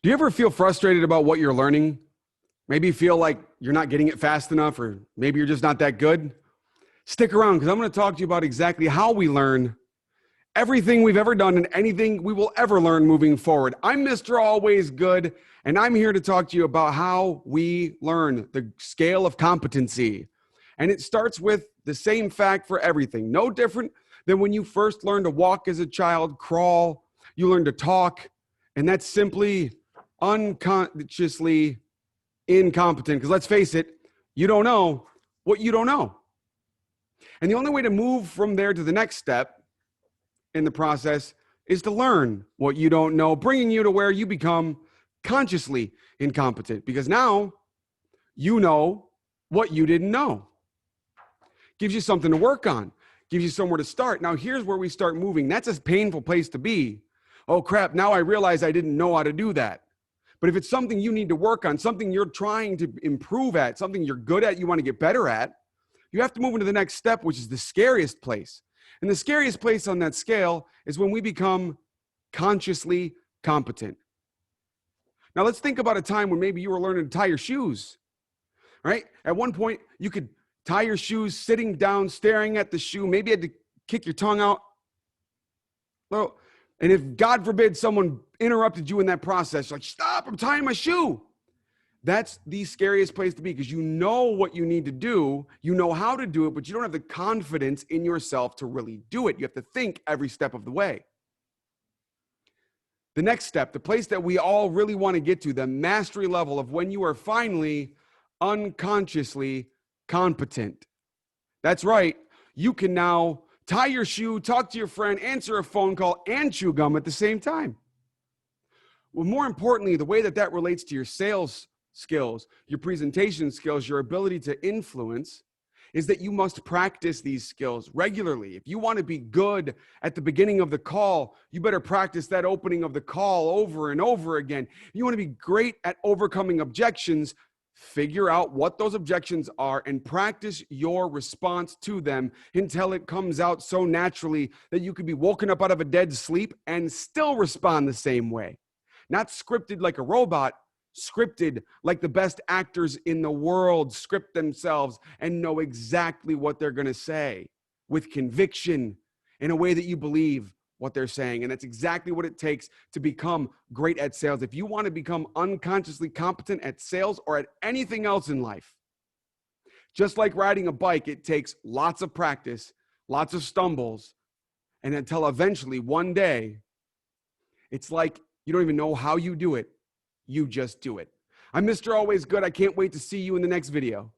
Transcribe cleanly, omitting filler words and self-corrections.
Do you ever feel frustrated about what you're learning? Maybe feel like you're not getting it fast enough, or maybe you're just not that good? Stick around because I'm going to talk to you about exactly how we learn everything we've ever done and anything we will ever learn moving forward. I'm Mr. Always Good, and I'm here to talk to you about how we learn the scale of competency. And it starts with the same fact for everything. No different than when you first learned to walk as a child, crawl, you learn to talk, and that's simply unconsciously incompetent. Because let's face it, you don't know what you don't know. And the only way to move from there to the next step in the process is to learn what you don't know, bringing you to where you become consciously incompetent. Because now you know what you didn't know. Gives you something to work on, gives you somewhere to start. Now here's where we start moving. That's a painful place to be. Oh crap, now I realize I didn't know how to do that. But if it's something you need to work on, something you're trying to improve at, something you're good at, you want to get better at, you have to move into the next step, which is the scariest place. And the scariest place on that scale is when we become consciously competent. Now let's think about a time when maybe you were learning to tie your shoes, right? At one point, you could tie your shoes sitting down, staring at the shoe. Maybe you had to kick your tongue out. Well, and if, God forbid, someone interrupted you in that process, you're like, stop, I'm tying my shoe. That's the scariest place to be because you know what you need to do. You know how to do it, but you don't have the confidence in yourself to really do it. You have to think every step of the way. The next step, the place that we all really want to get to, the mastery level of when you are finally unconsciously competent. That's right. You can now tie your shoe, talk to your friend, answer a phone call, and chew gum at the same time. Well, more importantly, the way that that relates to your sales skills, your presentation skills, your ability to influence is that you must practice these skills regularly. If you want to be good at the beginning of the call, you better practice that opening of the call over and over again. If you want to be great at overcoming objections, figure out what those objections are and practice your response to them until it comes out so naturally that you could be woken up out of a dead sleep and still respond the same way. Not scripted like a robot, scripted like the best actors in the world script themselves and know exactly what they're going to say with conviction in a way that you believe what they're saying. And that's exactly what it takes to become great at sales. If you want to become unconsciously competent at sales or at anything else in life, just like riding a bike, it takes lots of practice, lots of stumbles, and until eventually one day, it's like you don't even know how you do it. You just do it. I'm Mr. Always Good. I can't wait to see you in the next video.